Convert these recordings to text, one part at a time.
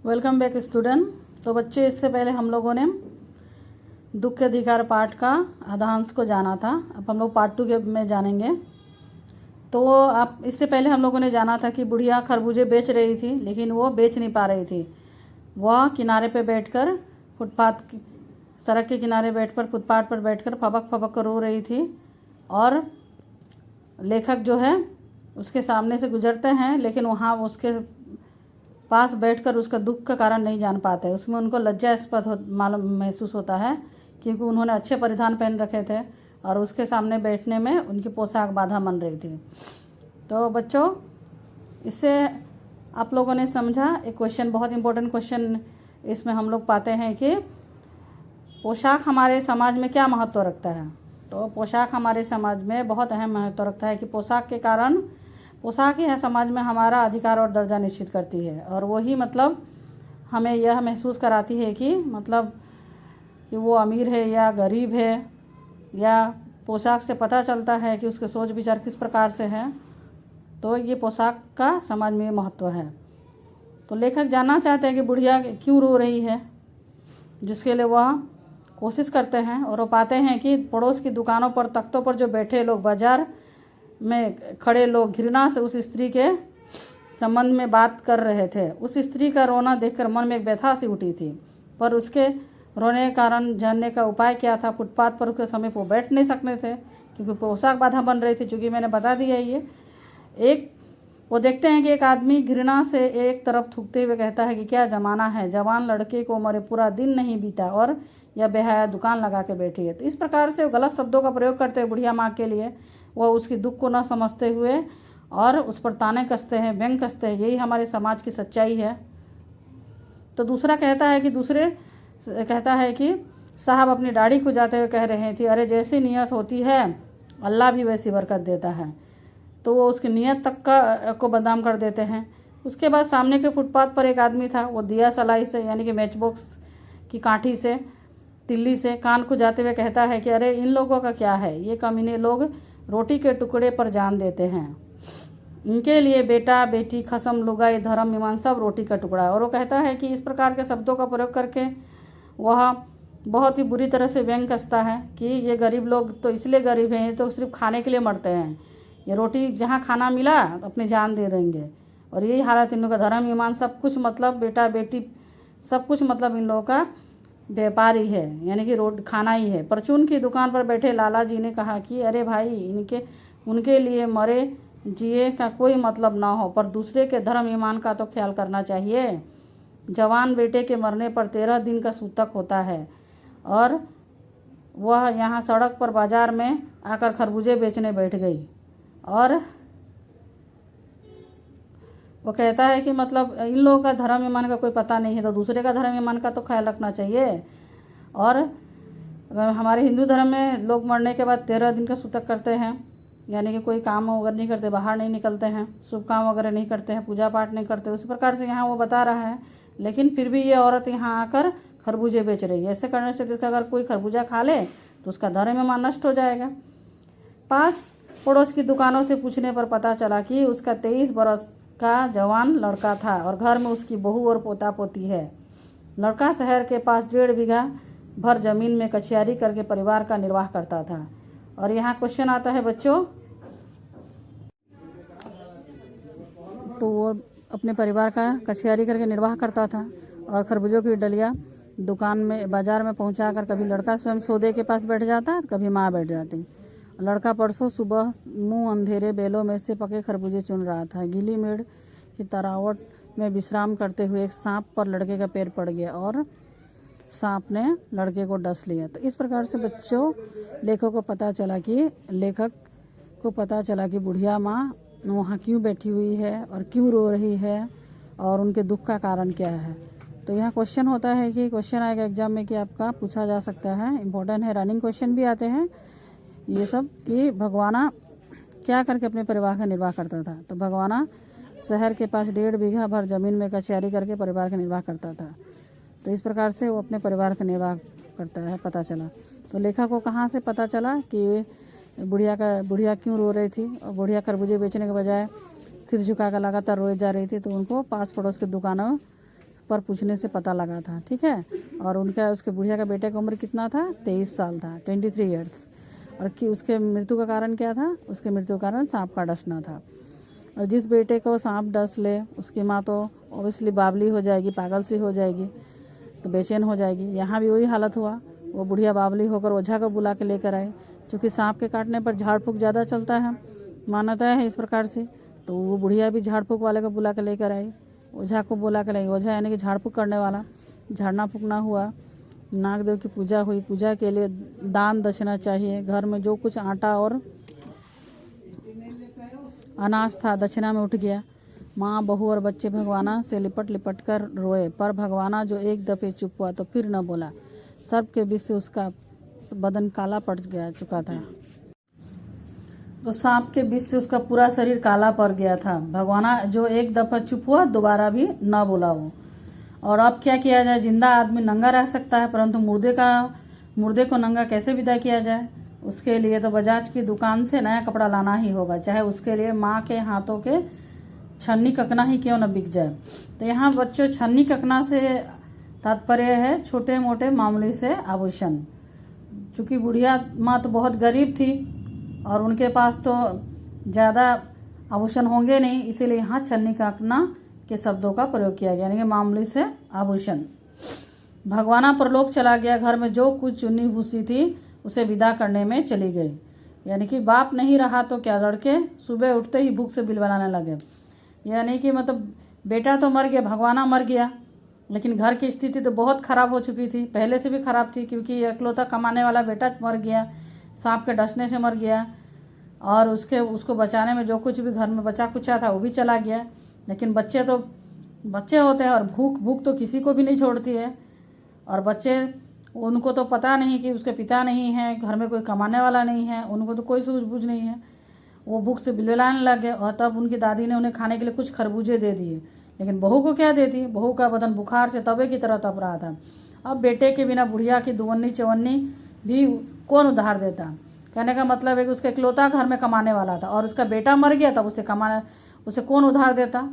Welcome back student. तो बच्चे, इससे पहले हम लोगों ने दुख के अधिकार पाठ का आधांश को जाना था। अब हम लोग पार्ट 2 में जानेंगे। तो आप इससे पहले हम लोगों ने जाना था कि बुढ़िया खरबूजे बेच रही थी, लेकिन वो बेच नहीं पा रही थी। वह किनारे पे बैठकर सड़क के किनारे बैठकर फुटपाथ पर बैठकर फबक फबक कर रो रही थी। और लेखक जो है उसके सामने से गुजरते हैं, लेकिन वहाँ उसके पास बैठकर उसका दुख का कारण नहीं जान पाते। उसमें उनको लज्जास्पद महसूस होता है, क्योंकि उन्होंने अच्छे परिधान पहन रखे थे और उसके सामने बैठने में उनकी पोशाक बाधा बन रही थी। तो बच्चों, इससे आप लोगों ने समझा एक क्वेश्चन, बहुत इंपॉर्टेंट क्वेश्चन इसमें हम लोग पाते हैं कि पोशाक हमारे समाज में क्या महत्व रखता है। तो पोशाक हमारे समाज में बहुत अहम महत्व रखता है कि पोशाक के कारण पोशाक ही है समाज में हमारा अधिकार और दर्जा निश्चित करती है। और वही हमें यह महसूस कराती है कि कि वो अमीर है या गरीब है, या पोशाक से पता चलता है कि उसके सोच विचार किस प्रकार से है। तो ये पोशाक का समाज में महत्व है। तो लेखक जानना चाहते हैं कि बुढ़िया क्यों रो रही है, जिसके लिए वह कोशिश करते हैं और वो पाते हैं कि पड़ोस की दुकानों पर, तख्तों पर जो बैठे लोग, बाजार में खड़े लोग घृणा से उस स्त्री के संबंध में बात कर रहे थे। उस स्त्री का रोना देखकर मन में एक व्यथा सी उठी थी, पर उसके रोने के कारण जानने का उपाय क्या था। फुटपाथ पर उसके समीप वो बैठ नहीं सकते थे, क्योंकि पोशाक बाधा बन रही थी, चूँकि मैंने बता दिया ये। वो देखते हैं कि एक आदमी घृणा से एक तरफ थूकते हुए कहता है कि क्या ज़माना है, जवान लड़के को मरे पूरा दिन नहीं बीता और यह बेहया दुकान लगा के बैठी है। तो इस प्रकार से वो गलत शब्दों का प्रयोग करते हैं बुढ़िया माँ के लिए। वह उसकी दुख को न समझते हुए और उस पर ताने कसते हैं, व्यंग कसते हैं। यही हमारे समाज की सच्चाई है। तो दूसरा कहता है कि साहब अपनी दाढ़ी खुजाते हुए कह रहे थे, अरे जैसी नियत होती है अल्लाह भी वैसी बरकत देता है। तो वो उसकी नियत तक को बदनाम कर देते हैं। उसके बाद सामने के फुटपाथ पर एक आदमी था। वो दिया सलाई से, यानी कि मैच बॉक्स की काठी से, तिल्ली से कान खुजाते हुए कहता है कि अरे इन लोगों का क्या है, ये कमीने लोग रोटी के टुकड़े पर जान देते हैं। इनके लिए बेटा बेटी, खसम, लुगाई, धर्म, ईमान सब रोटी का टुकड़ा है। और वो कहता है कि इस प्रकार के शब्दों का प्रयोग करके वह बहुत ही बुरी तरह से व्यंग कसता है कि ये गरीब लोग तो इसलिए गरीब हैं, ये तो सिर्फ खाने के लिए मरते हैं। ये रोटी जहाँ खाना मिला अपनी जान दे देंगे। और यही हालत इन लोगों का, धर्म, ईमान सब कुछ बेटा बेटी सब कुछ इन लोगों का व्यापारी है, यानी कि खाना ही है। परचून की दुकान पर बैठे लाला जी ने कहा कि अरे भाई, उनके लिए मरे जिए का कोई मतलब ना हो, पर दूसरे के धर्म ईमान का तो ख्याल करना चाहिए। जवान बेटे के मरने पर 13 दिन का सूतक होता है, और वह यहाँ सड़क पर बाजार में आकर खरबूजे बेचने बैठ गई। और वो कहता है कि इन लोगों का धर्म ईमान का कोई पता नहीं है, तो दूसरे का धर्म ईमान का तो ख्याल रखना चाहिए। और हमारे हिंदू धर्म में लोग मरने के बाद 13 दिन का सूतक करते हैं, यानी कि कोई काम वगैरह नहीं करते, बाहर नहीं निकलते हैं, शुभ काम वगैरह नहीं करते हैं, पूजा पाठ नहीं करते। उसी प्रकार से यहाँ वो बता रहा है। लेकिन फिर भी ये औरत यहाँ आकर खरबूजे बेच रही है। ऐसे करने से जिसका अगर कोई खरबूजा खा ले तो उसका धर्म ईमान नष्ट हो जाएगा। पास पड़ोस की दुकानों से पूछने पर पता चला कि उसका 23 बरस का जवान लड़का था और घर में उसकी बहू और पोता पोती है। लड़का शहर के पास 1.5 बीघा भर जमीन में कचियारी करके परिवार का निर्वाह करता था। और यहाँ क्वेश्चन आता है बच्चों, तो वो अपने परिवार का कचियारी करके निर्वाह करता था और खरबूजों की डलिया दुकान में, बाजार में पहुँचाकर कभी लड़का स्वयं सौदे के पास बैठ जाता, कभी माँ बैठ जाती। लड़का परसों सुबह मुंह अंधेरे बेलों में से पके खरबूजे चुन रहा था। गीली मेड़ की तरावट में विश्राम करते हुए एक सांप पर लड़के का पैर पड़ गया और सांप ने लड़के को डस लिया। तो इस प्रकार से बच्चों, लेखक को पता चला कि बुढ़िया माँ वहाँ क्यों बैठी हुई है और क्यों रो रही है और उनके दुख का कारण क्या है। तो यहाँ क्वेश्चन होता है कि क्वेश्चन आएगा एग्जाम में कि आपका पूछा जा सकता है, इम्पोर्टेंट है। रनिंग क्वेश्चन भी आते हैं ये सब, कि भगवाना क्या करके अपने परिवार का निर्वाह करता था। तो भगवाना शहर के पास 1.5 बीघा भर जमीन में कचहरी करके परिवार का निर्वाह करता था। तो इस प्रकार से वो अपने परिवार का निर्वाह करता है, पता चला। तो लेखक को कहाँ से पता चला कि बुढ़िया क्यों रो रही थी, और बुढ़िया खरबूजे बेचने के बजाय सिर झुका कर लगातार रोए जा रही थी। तो उनको पास पड़ोस की दुकानों पर पूछने से पता लगा था, ठीक है। और उनका उसके बुढ़िया का बेटे का उम्र कितना था, 23 साल था, 23 ईयर्स। और कि उसके मृत्यु का कारण क्या था, उसके मृत्यु का कारण सांप का डसना था। और जिस बेटे को सांप डस ले उसकी माँ तो ऑब्वियसली बावली हो जाएगी, पागल सी हो जाएगी, तो बेचैन हो जाएगी। यहाँ भी वही हालत हुआ, वो बुढ़िया बावली होकर ओझा को बुला के लेकर आई। क्योंकि सांप के काटने पर झाड़ फूँक ज़्यादा चलता है, मान्यता है इस प्रकार से, तो वो बुढ़िया भी झाड़ फूँक वाले को बुला के लेकर आई, ओझा को बुला के लाई। ओझा यानी कि झाड़ फूँक करने वाला। झाड़ना फूँकना हुआ, नागदेव की पूजा हुई। पूजा के लिए दान दक्षिणा चाहिए। घर में जो कुछ आटा और अनाज था दक्षिणा में उठ गया। माँ, बहू और बच्चे भगवाना से लिपट लिपट कर रोए, पर भगवाना जो एक दफे चुप हुआ तो फिर न बोला। सर्प के विष से उसका बदन काला पड़ गया चुका था। तो सांप के विष से उसका पूरा शरीर काला पड़ गया था। भगवाना जो एक दफा चुप हुआ, दोबारा भी न बोला वो। और अब क्या किया जाए, जिंदा आदमी नंगा रह सकता है, परंतु मुर्दे को नंगा कैसे विदा किया जाए। उसके लिए तो बजाज की दुकान से नया कपड़ा लाना ही होगा, चाहे उसके लिए माँ के हाथों के छन्नी ककना ही क्यों न बिक जाए। तो यहाँ बच्चों, छन्नी ककना से तात्पर्य है छोटे मोटे मामूली से आभूषण। चूँकि बुढ़िया माँ तो बहुत गरीब थी और उनके पास तो ज़्यादा आभूषण होंगे नहीं, इसीलिए यहाँ छन्नी ककना के शब्दों का प्रयोग किया गया, यानी कि मामूली से आभूषण। भगवाना परलोक चला गया। घर में जो कुछ चुन्नी भूसी थी उसे विदा करने में चली गई। यानी कि बाप नहीं रहा तो क्या, लड़के सुबह उठते ही भूख से बिलबिलाने लगे। यानी कि मतलब बेटा तो मर गया, भगवाना मर गया, लेकिन घर की स्थिति तो बहुत ख़राब हो चुकी थी, पहले से भी ख़राब थी, क्योंकि इकलौता कमाने वाला बेटा मर गया, सांप के डसने से मर गया। और उसको बचाने में जो कुछ भी घर में बचा कुचा था वो भी चला गया। लेकिन बच्चे तो बच्चे होते हैं, और भूख तो किसी को भी नहीं छोड़ती है। और बच्चे, उनको तो पता नहीं कि उसके पिता नहीं है, घर में कोई कमाने वाला नहीं है, उनको तो कोई सूझबूझ नहीं है। वो भूख से बिलबिलाने लगे। और तब उनकी दादी ने उन्हें खाने के लिए कुछ खरबूजे दे दिए, लेकिन बहू को क्या देती। बहू का बदन बुखार से तवे की तरह तप रहा था। अब बेटे के बिना बुढ़िया की दुवन्नी चवन्नी भी कौन उधार देता। कहने का मतलब है कि उसका इकलौता घर में कमाने वाला था और उसका बेटा मर गया, तब उसे कौन उधार देता।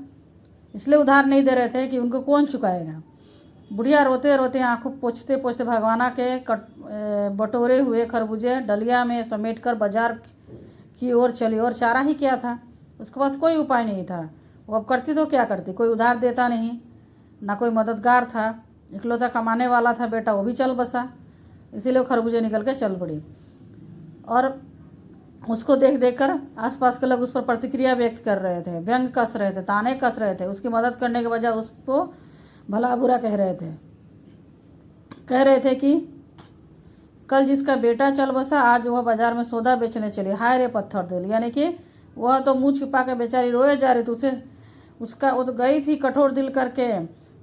इसलिए उधार नहीं दे रहे थे कि उनको कौन चुकाएगा। बुढ़िया रोते रोते आंखों पोंछते पोंछते भगवाना के बटोरे हुए खरबूजे डलिया में समेटकर बाजार की ओर चली। और चारा ही क्या था, उसके पास कोई उपाय नहीं था। वो अब करती तो क्या करती, कोई उधार देता नहीं, ना कोई मददगार था, इकलौता कमाने वाला था बेटा, वो भी चल बसा। इसीलिए वो खरबूजे निकल के चल पड़ी। और उसको देख देख कर आसपास के लोग उस पर प्रतिक्रिया व्यक्त कर रहे थे, व्यंग कस रहे थे, ताने कस रहे थे। उसकी मदद करने के बजाय उसको भला बुरा कह रहे थे कि कल जिसका बेटा चल बसा, आज वह बाजार में सौदा बेचने चली, हाय रे पत्थर दिल। यानी कि वह तो मुंह छुपा के बेचारी रोए जा रही थी। वो तो गई थी कठोर दिल करके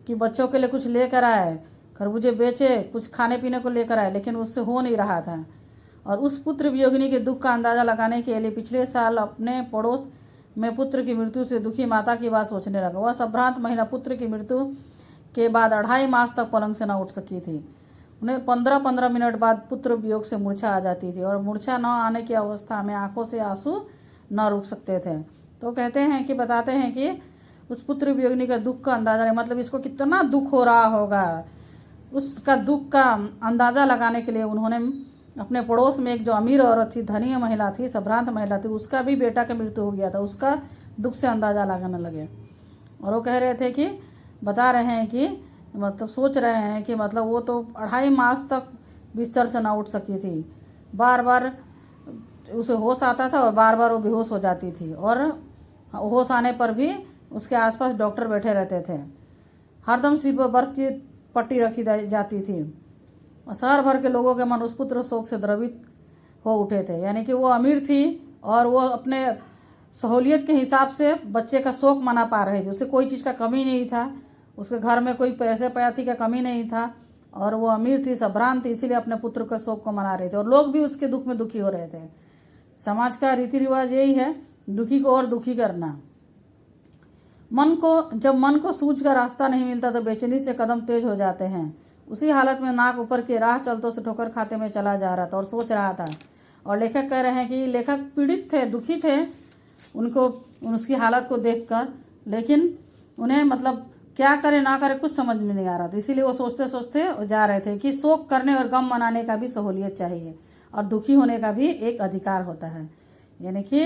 कि बच्चों के लिए कुछ लेकर आए, खरबूजे बेचे, कुछ खाने पीने को लेकर आए, लेकिन उससे हो नहीं रहा था। और उस पुत्र वियोगिनी के दुख का अंदाजा लगाने के लिए पिछले साल अपने पड़ोस में पुत्र की मृत्यु से दुखी माता की बात सोचने लगा। वह संभ्रांत महिला पुत्र की मृत्यु के बाद 2.5 मास तक पलंग से न उठ सकी थी। उन्हें 15-15 मिनट बाद पुत्र वियोग से मूर्छा आ जाती थी, और मूर्छा न आने की अवस्था में आंखों से आंसू न रुक सकते थे। तो बताते हैं कि उस पुत्र वियोगिनी का दुख का अंदाजा, मतलब इसको कितना दुख हो रहा होगा, उसका दुख का अंदाजा लगाने के लिए उन्होंने अपने पड़ोस में एक जो अमीर औरत थी, धनी महिला थी, संभ्रांत महिला थी, उसका भी बेटा का मृत्यु हो गया था, उसका दुख से अंदाजा लगाने लगे। और वो कह रहे थे कि बता रहे हैं कि मतलब सोच रहे हैं कि मतलब वो तो 2.5 मास तक बिस्तर से ना उठ सकी थी, बार बार उसे होश आता था और बार बार वो बेहोश हो जाती थी। और होश आने पर भी उसके आसपास डॉक्टर बैठे रहते थे। हरदम सिर पर बर्फ की पट्टी रखी जाती थी। शहर भर के लोगों के मन उस पुत्र शोक से द्रवित हो उठे थे। यानी कि वो अमीर थी और वो अपने सहूलियत के हिसाब से बच्चे का शोक मना पा रही थी। उसे कोई चीज़ का कमी नहीं था, उसके घर में कोई पैसे पैथी का कमी नहीं था, और वो अमीर थी, संभ्रांत थी, इसीलिए अपने पुत्र के शोक को मना रहे थे। और लोग भी उसके दुख में दुखी हो रहे थे। समाज का रीति रिवाज यही है, दुखी को और दुखी करना। जब मन को सूझ का रास्ता नहीं मिलता तो बेचैनी से कदम तेज हो जाते हैं। उसी हालत में नाक ऊपर के राह चलतों से ठोकर खाते में चला जा रहा था और सोच रहा था। और लेखक कह रहे हैं कि लेखक पीड़ित थे, दुखी थे उसकी हालत को देखकर, लेकिन उन्हें मतलब क्या करे ना करे कुछ समझ में नहीं आ रहा था, इसीलिए वो सोचते सोचते जा रहे थे कि शोक करने और गम मनाने का भी सहूलियत चाहिए और दुखी होने का भी एक अधिकार होता है। यानी कि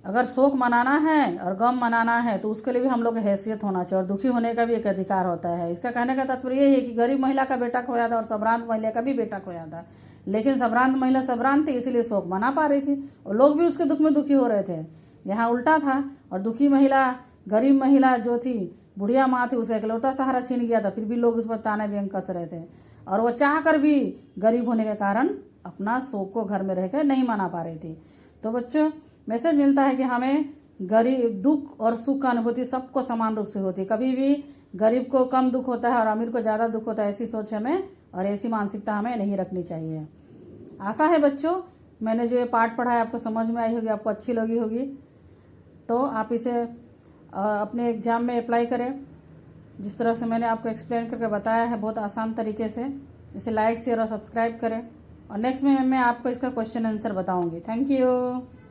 अगर शोक मनाना है और गम मनाना है तो उसके लिए भी हम लोग की हैसियत होना चाहिए और दुखी होने का भी एक अधिकार होता है। इसका कहने का तात्पर्य ये है कि गरीब महिला का बेटा खोया था और संभ्रांत महिला का भी बेटा खोया था, लेकिन संभ्रांत महिला संभ्रांत थी इसीलिए शोक मना पा रही थी और लोग भी उसके दुख में दुखी हो रहे थे। यहाँ उल्टा था और दुखी महिला, गरीब महिला जो थी, बुढ़िया माँ थी, उसका इकलौता सहारा छीन गया था, फिर भी लोग उस पर ताने व्यंग कस रहे थे और वो चाह कर भी गरीब होने के कारण अपना शोक को घर में रहकर नहीं मना पा रही थी। तो बच्चों, मैसेज मिलता है कि हमें गरीब दुख और सुख का अनुभूति सबको समान रूप से होती है। कभी भी गरीब को कम दुख होता है और अमीर को ज़्यादा दुख होता है, ऐसी सोच हमें और ऐसी मानसिकता हमें नहीं रखनी चाहिए। आशा है बच्चों मैंने जो ये पाठ पढ़ा है आपको समझ में आई होगी, आपको अच्छी लगी होगी। तो आप इसे अपने एग्ज़ाम में अप्लाई करें जिस तरह से मैंने आपको एक्सप्लेन करके बताया है, बहुत आसान तरीके से। इसे लाइक शेयर और सब्सक्राइब करें और नेक्स्ट में मैं आपको इसका क्वेश्चन आंसर बताऊंगी। Thank you.